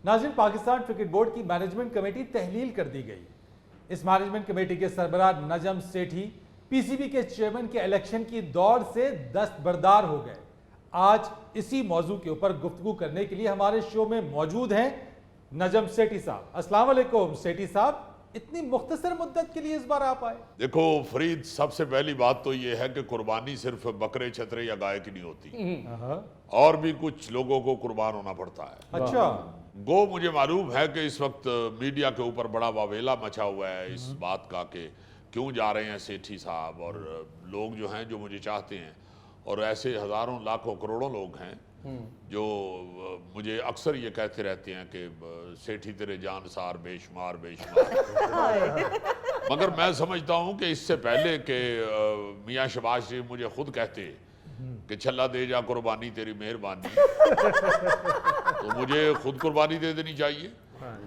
ناظرین، Pakistan cricket board کی management committee تحلیل کر دی گئی۔ اس مینجمنٹ کمیٹی کے سربراہ نجم سیٹھی پی سی بی کے چیئرمین کے الیکشن کی دوڑ سے دستبردار ہو گئے۔ آج اسی موضوع کے اوپر گفتگو کرنے کے لیے ہمارے شو میں موجود ہیں نجم سیٹھی صاحب۔ السلام علیکم سیٹھی صاحب، اتنی مختصر مدت کے لیے اس بار آپ آئے؟ دیکھو فرید، سب سے پہلی بات تو یہ ہے کہ قربانی صرف بکرے چھترے یا گائے کی نہیں ہوتی، اور بھی کچھ لوگوں کو قربان ہونا پڑتا ہے۔ اچھا، گو مجھے معلوم ہے کہ اس وقت میڈیا کے اوپر بڑا واویلا مچا ہوا ہے اس بات کا کہ کیوں جا رہے ہیں سیٹھی صاحب، اور لوگ جو ہیں جو مجھے چاہتے ہیں، اور ایسے ہزاروں لاکھوں کروڑوں لوگ ہیں جو مجھے اکثر یہ کہتے رہتے ہیں کہ سیٹھی تیرے جان سار بے شمار بے شمار۔ مگر میں سمجھتا ہوں کہ اس سے پہلے کہ میاں شباز شریف مجھے خود کہتے کہ چھلا دے جا قربانی تیری مہربانی، تو مجھے خود قربانی دے دینی چاہیے۔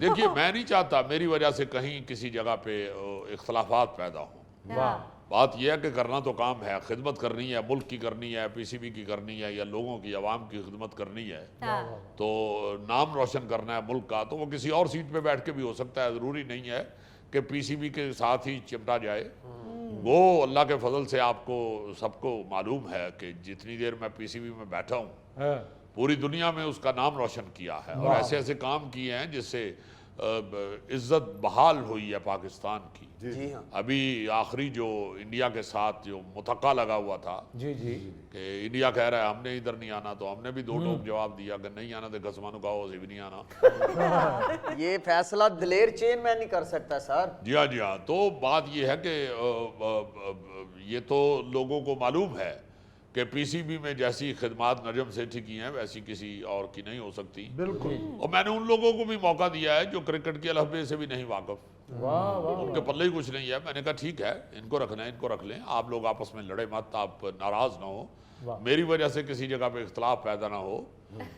دیکھیے، میں نہیں چاہتا میری وجہ سے کہیں کسی جگہ پہ اختلافات پیدا ہوں۔ بات یہ ہے کہ کرنا تو کام ہے، خدمت کرنی ہے، ملک کی کرنی ہے، پی سی بی کی کرنی ہے، یا لوگوں کی عوام کی خدمت کرنی ہے، تو نام روشن کرنا ہے ملک کا، تو وہ کسی اور سیٹ پہ بیٹھ کے بھی ہو سکتا ہے، ضروری نہیں ہے کہ پی سی بی کے ساتھ ہی چمٹا جائے۔ وہ اللہ کے فضل سے آپ کو سب کو معلوم ہے کہ جتنی دیر میں پی سی بی میں بیٹھا ہوں پوری دنیا میں اس کا نام روشن کیا ہے، اور ایسے ایسے کام کیے ہیں جس سے عزت بحال ہوئی ہے پاکستان کی۔ ابھی آخری جو انڈیا کے ساتھ جو متقع لگا ہوا تھا کہ انڈیا کہہ رہا ہے ہم نے ادھر نہیں آنا، تو ہم نے بھی دو ٹوک جواب دیا کہ نہیں آنا تو گسمانو کہو اسے بھی نہیں آنا۔ یہ فیصلہ دلیر چیئرمین نہیں کر سکتا سر۔ جی ہاں، تو بات یہ ہے کہ یہ تو لوگوں کو معلوم ہے کہ پی سی بی میں جیسی خدمات نجم سیٹھی کی ہیں ویسی کسی اور کی نہیں ہو سکتی۔ بالکل، اور میں نے ان لوگوں کو بھی موقع دیا ہے جو کرکٹ کے الفبے سے بھی نہیں واقف، ان کے پلے ہی کچھ نہیں ہے۔ میں نے کہا ٹھیک ہے، ان کو رکھنا ہے ان کو رکھ لیں، آپ لوگ آپس میں لڑے مت، آپ ناراض نہ ہو، میری وجہ سے کسی جگہ پہ اختلاف پیدا نہ ہو،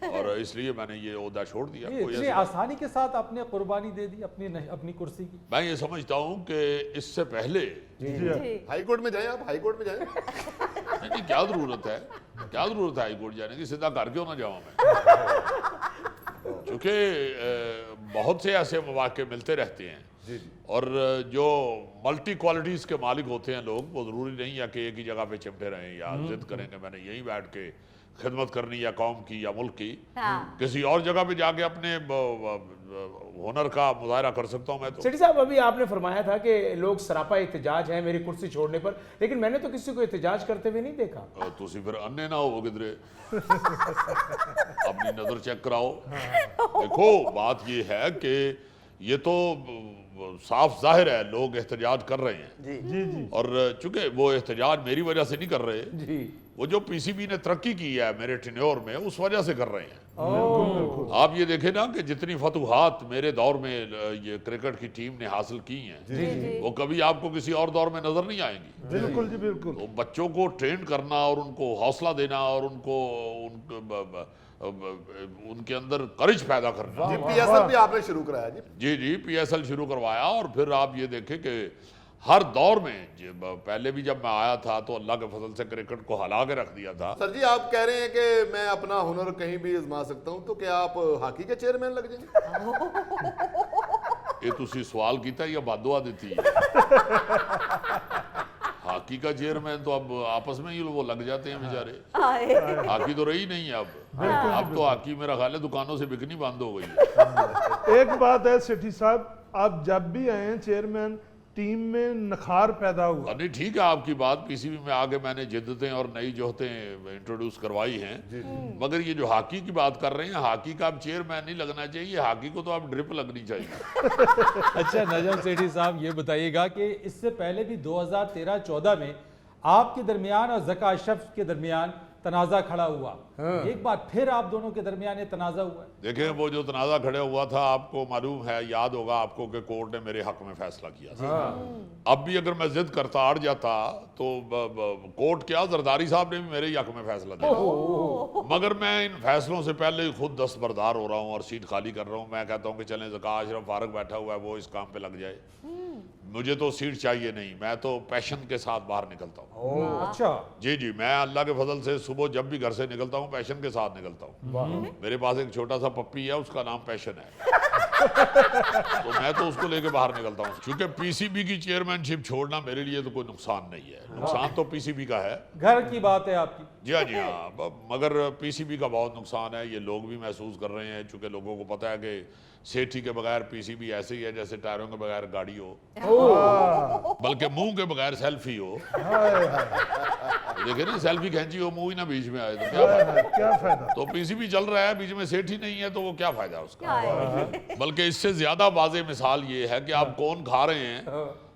اور اس لیے میں نے یہ عہدہ چھوڑ دیا۔ اتنی آسانی کے ساتھ آپ نے قربانی دے دی اپنی کرسی کی؟ میں یہ سمجھتا ہوں کہ اس سے پہلے ہائی کورٹ میں جائیں، آپ ہائی کورٹ میں جائیں۔ نہیں، کیا ضرورت ہے ہائی کورٹ جانے کی، سیدھا گھر کیوں نہ جاؤں میں؟ چونکہ بہت سے ایسے مواقع ملتے رہتے ہیں، اور جو ملٹی کوالٹیز کے مالک ہوتے ہیں لوگ، وہ ضروری نہیں ہے کہ ایک ہی جگہ پہ چمٹے رہیں یا ضد کریں کہ میں نے یہیں بیٹھ کے خدمت کرنی یا قوم کی یا ملک کی، کسی اور جگہ پہ جا کے اپنے ہنر کا مظاہرہ کر سکتا ہوں میں تو۔ سیٹھی صاحب، ابھی آپ نے فرمایا تھا کہ لوگ سراپا احتجاج ہیں میری کرسی چھوڑنے پر، لیکن میں نے تو کسی کو احتجاج کرتے ہوئے نہیں دیکھا۔ تو اسی پھر انے نہ ہو کدھرے، اپنی نظر چیک کراؤ۔ دیکھو بات یہ ہے کہ یہ تو صاف ظاہر ہے لوگ احتجاج کر رہے ہیں، اور چونکہ وہ احتجاج میری وجہ سے نہیں کر رہے، وہ جو پی سی بی نے ترقی کی ہے میرے ٹینیور میں اس وجہ سے کر رہے ہیں۔ آپ یہ دیکھیں نا کہ جتنی فتوحات میرے دور میں یہ کرکٹ کی ٹیم نے حاصل کی ہیں، وہ کبھی آپ کو کسی اور دور میں نظر نہیں آئیں گی۔ بالکل جی، بالکل۔ تو بچوں کو ٹرین کرنا اور ان کو حوصلہ دینا اور ان کے اندر کرج پیدا کرنا۔ جی، پی ایس ایل بھی آپ نے شروع کرایا جی۔ جی، پی ایس ایل شروع کروایا، اور پھر آپ یہ دیکھیں کہ ہر دور میں پہلے بھی جب میں آیا تھا تو اللہ کے فضل سے کرکٹ کو ہلا کے رکھ دیا تھا۔ سر جی، آپ کہہ رہے ہیں کہ میں اپنا ہنر کہیں بھی آزما سکتا ہوں، تو کیا آپ ہاکی کے چیئرمین لگ جائیں گے؟ یہ تسی سوال کیتا یا بادوا دیتی ہے؟ ہاکی کا چیئرمین تو اب آپس میں ہی وہ لگ جاتے ہیں بیچارے، ہاکی تو رہی نہیں اب تو ہاکی میرا خیال ہے دکانوں سے بکنی بند ہو گئی ہے۔ ایک بات ہے سیٹھی صاحب، آپ جب بھی آئے ہیں چیئرمین، ٹیم میں نکھار پیدا ہوا۔ نہیں، ٹھیک ہے آپ کی بات، پی سی بی میں آگے میں نے جدتیں اور نئی جوہتیں انٹروڈیوس کروائی ہیں، مگر یہ جو ہاکی کی بات کر رہے ہیں، ہاکی کا اب چیئرمین نہیں لگنا چاہیے، ہاکی کو تو اب ڈرپ لگنی چاہیے۔ اچھا نجم سیٹھی صاحب، یہ بتائیے گا کہ اس سے پہلے بھی 2013-14 میں آپ کے درمیان اور ذکا اشرف کے درمیان تنازع کھڑا ہوا، ایک بار پھر آپ دونوں کے درمیان یہ تنازع ہوا ہے۔ دیکھیں، وہ جو تنازع کھڑے ہوا تھا آپ کو معلوم ہے، یاد ہوگا آپ کو کہ کورٹ نے میرے حق میں فیصلہ کیا تھا۔ اب بھی اگر میں ضد کرتا اڑ جاتا تو کورٹ کیا، زرداری صاحب نے بھی میرے حق میں فیصلہ دیا، مگر میں ان فیصلوں سے پہلے خود دستبردار ہو رہا ہوں اور سیٹ خالی کر رہا ہوں۔ میں کہتا ہوں کہ چلیں ذکا اشرف فارغ بیٹھا ہوا ہے، وہ اس کام پہ لگ جائے، مجھے تو سیٹ چاہیے نہیں، میں تو پیشن کے ساتھ باہر نکلتا ہوں۔ اچھا جی، میں اللہ کے فضل سے صبح جب بھی گھر سے نکلتا ہوں پیشن کے ساتھ نکلتا ہوں. میرے پاس ایک چھوٹا سا پپی ہے, اس کا نام پیشن ہے, تو میں تو اس کو لے کے باہر نکلتا ہوں. چونکہ پی سی بی کی چیئرمین شپ چھوڑنا میرے لیے تو کوئی نقصان نہیں ہے, نقصان تو پی سی بی کا ہے. گھر کی بات ہے آپ کی. جی ہاں, جی ہاں, مگر پی سی بی کا بہت نقصان ہے, یہ لوگ بھی محسوس کر رہے ہیں. چونکہ لوگوں کو پتہ ہے کہ سیٹھی کے بغیر پی سی بی ایسے ہی ہے جیسے ٹائروں کے بغیر گاڑی ہو, بلکہ منہ کے بغیر سیلفی ہو. دیکھیں نا, سیلفی کھینچی ہو, منہ ہی نہ بیچ میں آئے تو کیا فائدہ. کیا فائدہ. تو پی سی بی چل رہا ہے, بیچ میں سیٹھی نہیں ہے, تو وہ کیا فائدہ اس کا. بلکہ اس سے زیادہ واضح مثال یہ ہے کہ آپ کون کھا رہے ہیں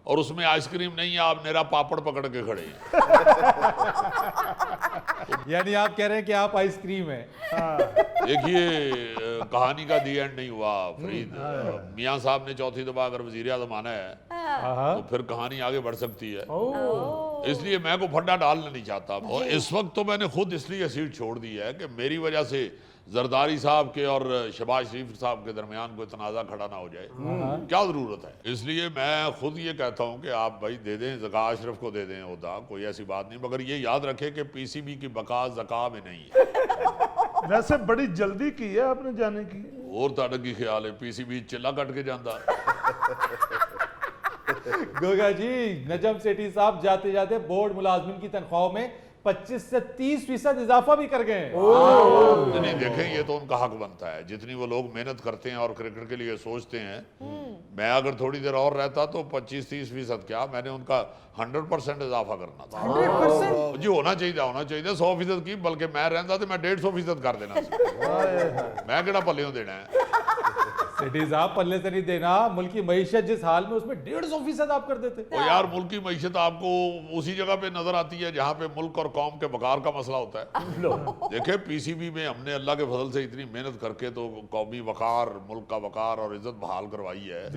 اور اس میں آئس کریم نہیں ہے, آپ میرا پاپڑ پکڑ کے کھڑے ہیں. یعنی آپ کہہ رہے ہیں کہ آپ آئس کریم ہیں. دیکھیے کہانی کا دی اینڈ نہیں ہوا فرید. میاں صاحب نے چوتھی دفعہ اگر وزیر اعظم آنا ہے تو پھر کہانی آگے بڑھ سکتی ہے. اس لیے میں کو پھڈا ڈالنا نہیں چاہتا. اور اس وقت تو میں نے خود اس لیے سیٹ چھوڑ دی ہے کہ میری وجہ سے زرداری صاحب کے اور شہباز شریف صاحب کے درمیان کوئی تنازع کھڑا نہ ہو جائے. کیا ضرورت ہے. اس لیے میں خود یہ کہتا ہوں کہ آپ بھائی دے دیں, زکا اشرف کو دے دیں عہدہ, کوئی ایسی بات نہیں. مگر یہ یاد رکھے کہ پی سی بی کی بقا زکا میں نہیں ہے. ویسے بڑی جلدی کی ہے آپ نے جانے کی. اور تاڑا کی خیال ہے پی سی بی چلا کٹ کے جاندہ. گوگا جی, نجم سیٹھی صاحب جاتے جاتے بورڈ ملازمین کی تنخواہوں میں 25 سے 30% اضافہ بھی کر گئے ہیں. نہیں دیکھیں, یہ تو ان کا حق بنتا ہے. جتنی وہ لوگ محنت کرتے ہیں اور کرکٹ کے لیے سوچتے ہیں, میں اگر تھوڑی دیر اور رہتا تو 25-30% کیا, میں نے ان کا 100% اضافہ کرنا تھا. 100%؟ جی ہونا چاہیے 100% کی, بلکہ میں رہتا تو میں 150% کر دینا. میں کہنا پلیوں دینا ہے. سیٹھی صاحب پلے سے نہیں دینا, ملکی معیشت جس حال میں اس میں 150% آپ کر دیتے. وہ یار ملکی معیشت آپ کو اسی جگہ پہ نظر آتی ہے جہاں پہ ملک اور قوم کے وقار کا مسئلہ ہوتا ہے. دیکھیں پی سی بی میں ہم نے اللہ کے فضل سے اتنی محنت کر کے تو قومی وقار, ملک کا وقار اور عزت بحال کروائی ہے.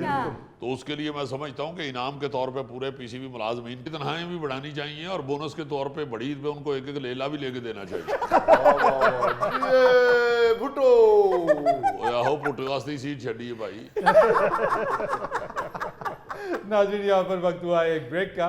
تو اس کے لیے میں سمجھتا ہوں کہ انعام کے طور پہ پورے پی سی بی ملازمین کی تنخواہیں بھی بڑھانی چاہیے, اور بونس کے طور پہ بڑی عید پہ ان کو ایک لیلا بھی لے کے دینا چاہیے. ہو پٹو واسطے سیٹ چھڑی ہے بھائی. ناظرین, یہاں پر وقت ہوا ہے ایک بریک کا.